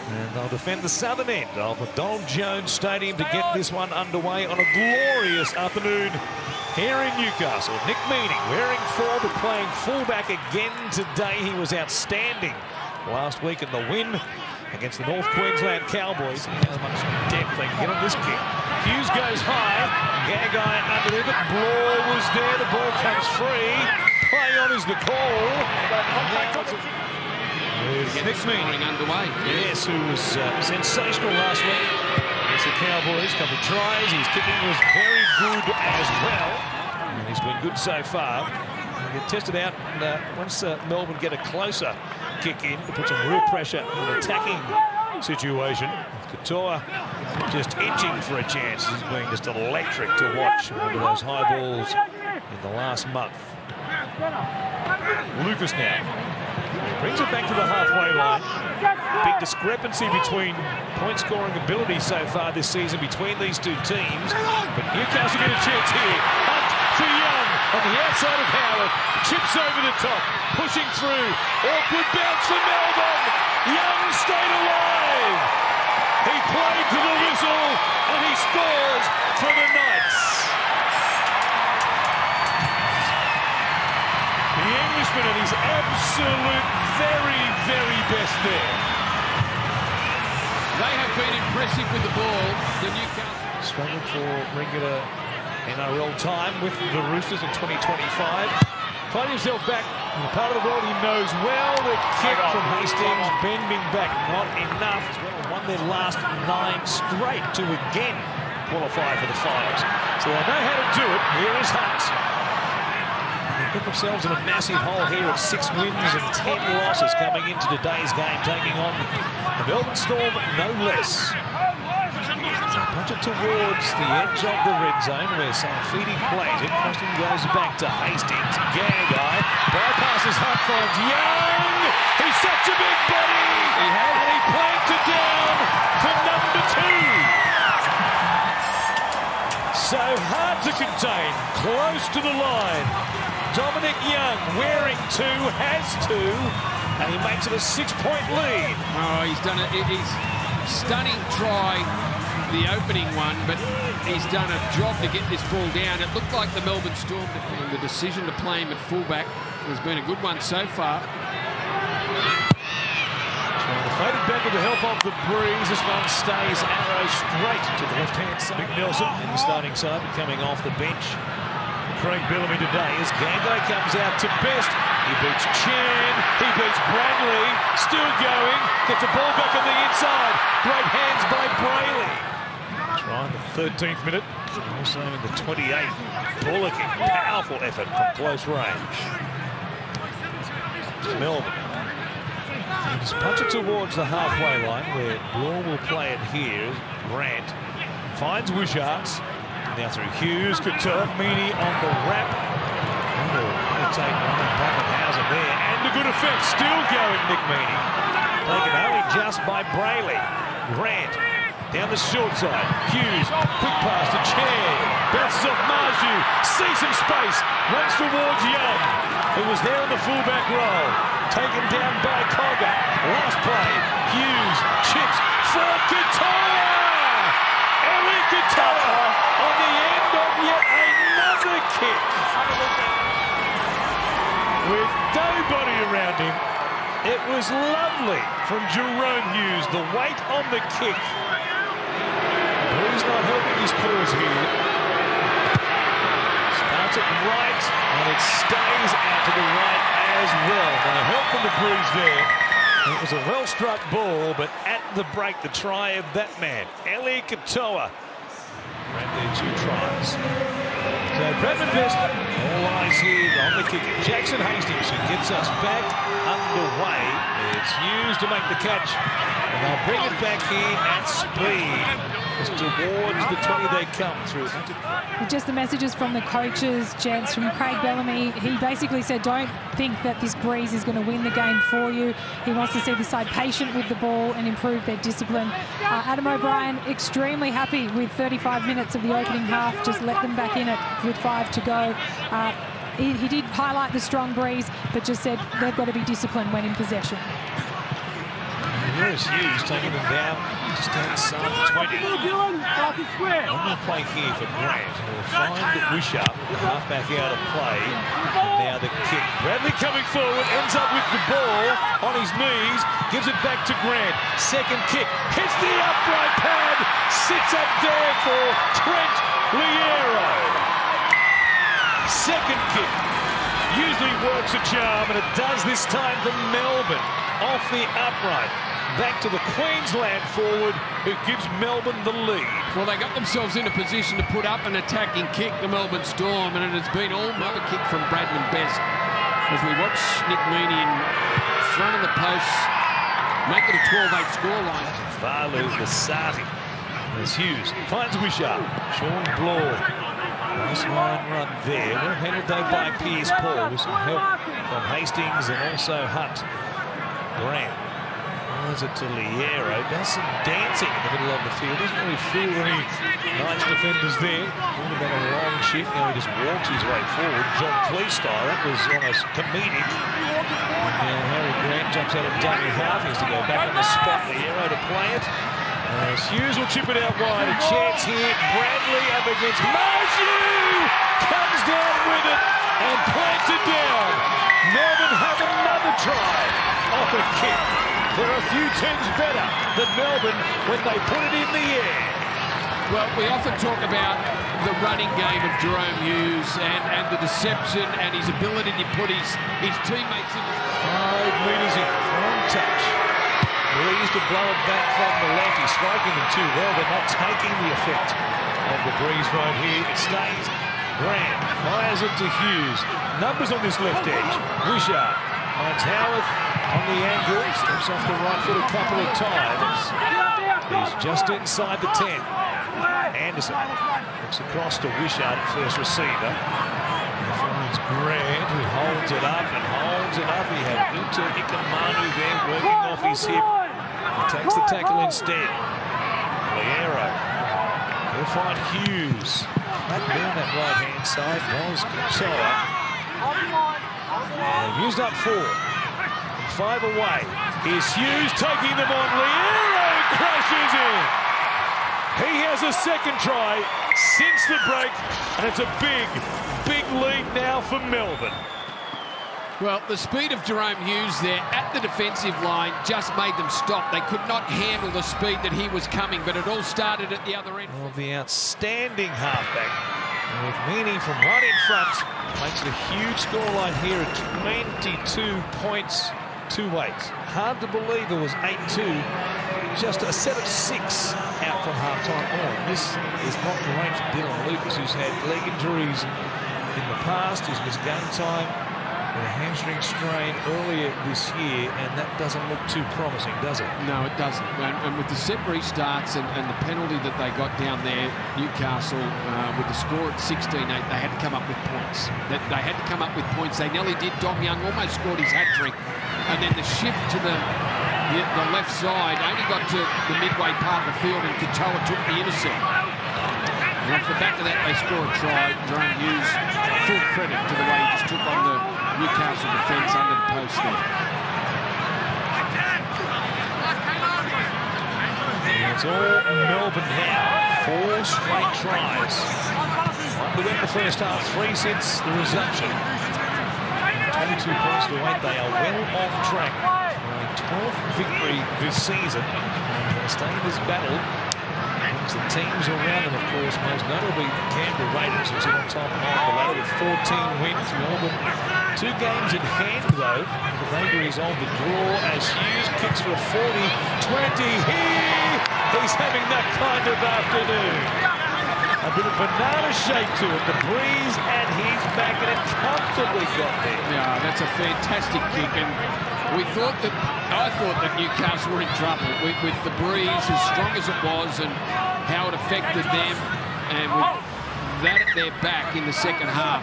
And they'll defend the southern end of the Donald Jones Stadium to get this one underway on a glorious afternoon here in Newcastle. Nick Meaney wearing 4 but playing fullback again today. He was outstanding last week in the win against the North Queensland Cowboys. How much depth they can get on this kick. Hughes goes high. Gagai underneath it. Bloor was there. The ball comes free. Play on is the call. With Nick Meaney underway. Yes, who was sensational last week against the Cowboys. Couple of tries. His kicking was very good as well. And he's been good so far. He'll get tested out and, once Melbourne get a closer kick in to put some real pressure in an attacking situation. Katoa just itching for a chance. He's been just electric to watch one of those high balls in the last month. Lucas now brings it back to the halfway line. Big discrepancy between point scoring ability so far this season between these two teams. But Newcastle get a chance here. Hunt to Young on the outside of Howard. Chips over the top, pushing through. Awkward bounce for Melbourne. Young stayed alive. He played to the whistle and he scores for the Knights. The Englishman at his absolute very best there. They have been impressive with the ball. The Newcastle struggled for regular NRL time with the Roosters in 2025. Finding himself back in a part of the world he knows well. The kick from Hastings, bending back, not enough. As well, won their last 9 straight to again qualify for the finals. So they know how to do it. Here is Hunt. They put themselves in a massive hole here at 6 wins and 10 losses coming into today's game, taking on the Melbourne Storm, no less. So punch it towards the edge of the red zone where Saifidi plays it. Preston goes back to Hastings. Gagai bypasses Hunt, finds Young. He's such a big body. And he planked it down for number 2. So hard to contain, close to the line. Dominic Young wearing 2, has 2, and he makes it a 6-point lead. Oh, he's done it. He's stunning try, the opening one, but he's done a job to get this ball down. It looked like the Melbourne Storm defended. The decision to play him at fullback has been a good one so far. Faded back with the help of the breeze. This one stays arrow straight to the left-hand side. Mick Nelson in the starting side, coming off the bench. Craig Bellamy today as Gagai comes out to best. He beats Chan, he beats Bradley, still going, gets the ball back on the inside. Great hands by Brayley. Try in the 13th minute, also in the 28th. Bullocking, powerful effort from close range. Melbourne. Just punch it towards the halfway line where Bloor will play it here. Grant finds Wishards. Now through Hughes, Couture, Meaney on the wrap. He'll take one and Pappenhausen there. And a good effect, still going, Nick Meaney. Taken only just by Brayley. Grant down the short side. Hughes, quick pass to Chan. Bounces off Marju. Sees some space. Runs towards Young, who was there in the fullback role. Taken down by Cogger. Last play. Hughes chips for Couture. Eli Couture on the end of yet another kick. With nobody around him, it was lovely from Jerome Hughes. The weight on the kick. He's not helping his cause here. Starts it right, and it stays out to the right as well. Now help from the Breeze there. It was a well-struck ball, but at the break, the try of that man, Eli Katoa. Ran their 2 tries. So Bradman Best, all eyes here on the kicker. Jackson Hastings, who gets us back underway. It's Hughes to make the catch, and they'll bring it back here at speed. Just towards the 20 they come through. Just the messages from the coaches, gents, from Craig Bellamy. He basically said, don't think that this Breeze is going to win the game for you. He wants to see the side patient with the ball and improve their discipline. Adam O'Brien, extremely happy with 35 minutes of the opening half. Just let them back in it with 5 to go. He did highlight the strong Breeze, but just said they've got to be disciplined when in possession. Here is Hughes taking them down just outside the 20. One more play here for Grant. He'll find Wishart, the halfback out of play. And now the kick. Bradley coming forward, ends up with the ball on his knees, gives it back to Grant. Second kick, hits the upright pad, sits up there for Trent Liero. Second kick usually works a charm, and it does this time for Melbourne. Off the upright, back to the Queensland forward, who gives Melbourne the lead. Well, they got themselves in a position to put up an attacking kick, the Melbourne Storm, and it has been all another kick from Bradman Best. As we watch Nick Meaney in front of the posts, make it a 12-8 scoreline. Falu Lasati. There's Hughes, finds Wishart. Sean Bloor. Nice line run there. Well handled though by Piers Paul with some help from Hastings and also Hunt. Grant runs it to Liero. Does some dancing in the middle of the field. Doesn't really fool any nice defenders there. All about a long shift. Now he just walks his way forward. John Cleese style. That was almost comedic. And now Harry Grant jumps out of dummy half. He has to go back on the spot. Liero to play it. As Hughes will chip it out wide. A chance here. Bradley up against Marju. Comes down with it and plants it down. Melbourne have another try off a kick. There are a few teams better than Melbourne when they put it in the air. Well, we often talk about the running game of Jerome Hughes and the deception and his ability to put his teammates in. 5 metres in, one touch. Breeze to blow it back from the left. He's striking them too well. They're not taking the effect of the breeze right here. It stays. Grant fires it to Hughes. Numbers on this left edge. Wishart finds Howarth on the angle. Steps off the right foot a couple of times. He's just inside the 10. Anderson looks across to Wishart, first receiver. He finds Grant, who holds it up and holds it up. He had Uta Ikamanu there working off his hip. He takes the tackle instead. Liero. He'll find Hughes. Back down that right-hand side was Kutoa. They've used up 4. 5 away. Here's Hughes taking them on. Liero crashes in. He has a second try since the break, and it's a big, big lead now for Melbourne. Well, the speed of Jerome Hughes there at the defensive line just made them stop. They could not handle the speed that he was coming, but it all started at the other end. Well, the outstanding halfback, with Meaney from right in front, makes it a huge scoreline here at 22 points to 8. Hard to believe it was 8-2. Just a set of 6 out from halftime on. This is not great for Dylan Lucas, who's had leg injuries in the past. He's missed game time with a hamstring strain earlier this year, and that doesn't look too promising, does it? No, it doesn't. And with the set restarts and the penalty that they got down there, Newcastle, with the score at 16-8, they had to come up with points. They had to come up with points. They nearly did. Dom Young almost scored his hat-trick. And then the shift to the left side only got to the midway part of the field, and Katoa took the intercept. And off the back of that, they score a try. Jerome Hughes, full credit to the way he just took on the Newcastle defence under the post there. It's all Melbourne now. 4 straight tries. 1 to win the first half, 3 since the resumption. 22 points to 8. They are well on track for a 12th victory this season. They'll stay in this battle against the teams around them, of course, most notably the Canberra Raiders, who sit on top of the ladder with 14 wins. Melbourne 2 games in hand, though. The vagaries of the draw as Hughes kicks for a 40-20 here. He's having that kind of afternoon. A bit of banana shake to it. The breeze and he's back, and it comfortably got there. Yeah, that's a fantastic kick, and I thought that Newcastle were in trouble with the breeze, as strong as it was, and how it affected them, and with that at their back in the second half.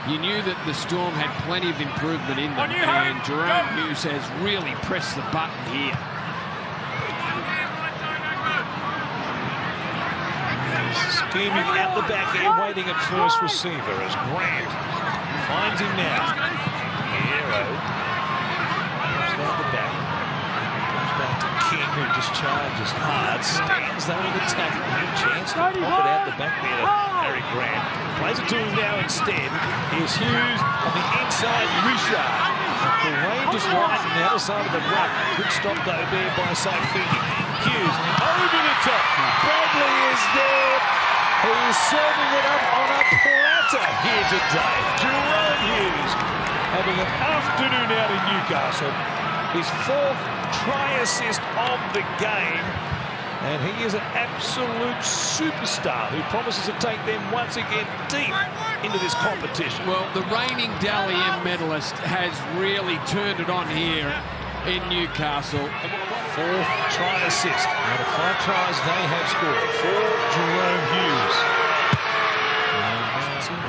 You knew that the Storm had plenty of improvement in them, and Jerome Hughes has really pressed the button here. Scheming at the back here, waiting at first receiver as Grant finds him now. Liero comes down the back, comes back to who just charges hard, stands though in the tackle. No chance to pop it out the back there to Harry Grant. Plays it to him now instead. Here's Hughes on the inside, Richard. Courageous line from the other side of the ruck. Good stop though there by Saifidi. Hughes over the top. Bradley is there. He's serving it up on a platter here today. Jerome Hughes having an afternoon out in Newcastle. His 4th try assist of the game. And he is an absolute superstar who promises to take them once again deep into this competition. Well, the reigning Dally M medalist has really turned it on here in Newcastle. 4th try assist. Out of 5 tries they have scored for Jerome Hughes.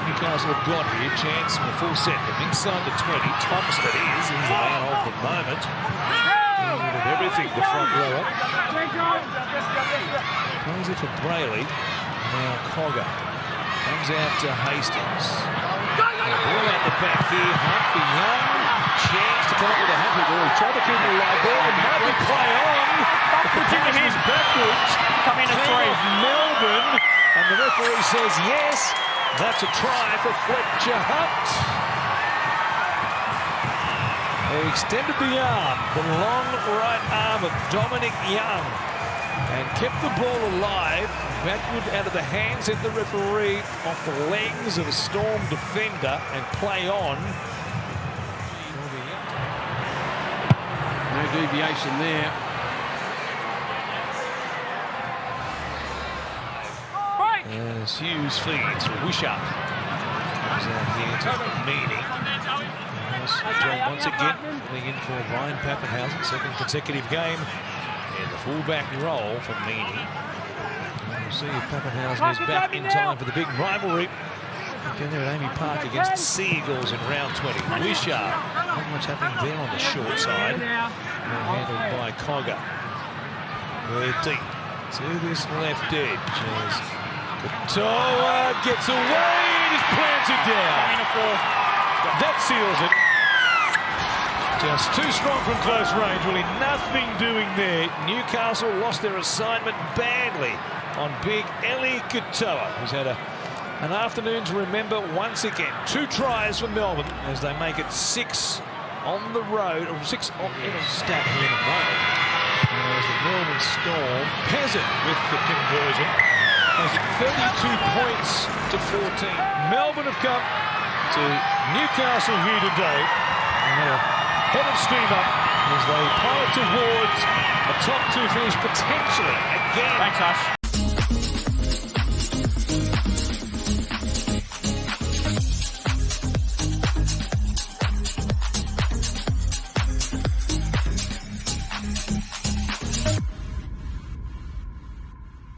Newcastle have got here. Chance for the full set from inside the 20. Thomas, that is the man of the moment. With everything, the front rower. Plays it for Brayley. Now Cogger. Comes out to Hastings. Ball out the back here. Hunt for Young. Chance to come up with a happy ball. He tried to keep it alive there. It might be play on. The pass is backwards. Coming to 3. Melbourne. And the referee says yes. That's a try for Fletcher Hunt. They extended the arm, the long right arm of Dominic Young, and kept the ball alive, backward out of the hands of the referee, off the legs of a Storm defender, and play on. No deviation there. As Hughes feeds for Wishart. Comes out here to Meany. John once again filling in for Ryan Pappenhausen, 2nd consecutive game in the fullback role for Meany. We'll see if Pappenhausen is back in time for the big rivalry again there at Amy Park against Seagulls in round 20. Wishart, not much happening there on the short side. Now handled by Cogger. We're deep to this left edge as Katoa gets away and is planted down. That seals it. Just too strong from close range. Really nothing doing there. Newcastle lost their assignment badly on big Eli Katoa, who's had an afternoon to remember once again. 2 tries for Melbourne as they make it 6 on the road, or 6 on in a stat here in a moment. As the Melbourne Storm has it with the conversion. Has 32 points to 14. Melbourne have come to Newcastle here today. Head of steam up as they pilot towards a top 2 finish potentially again. Thanks, Ash.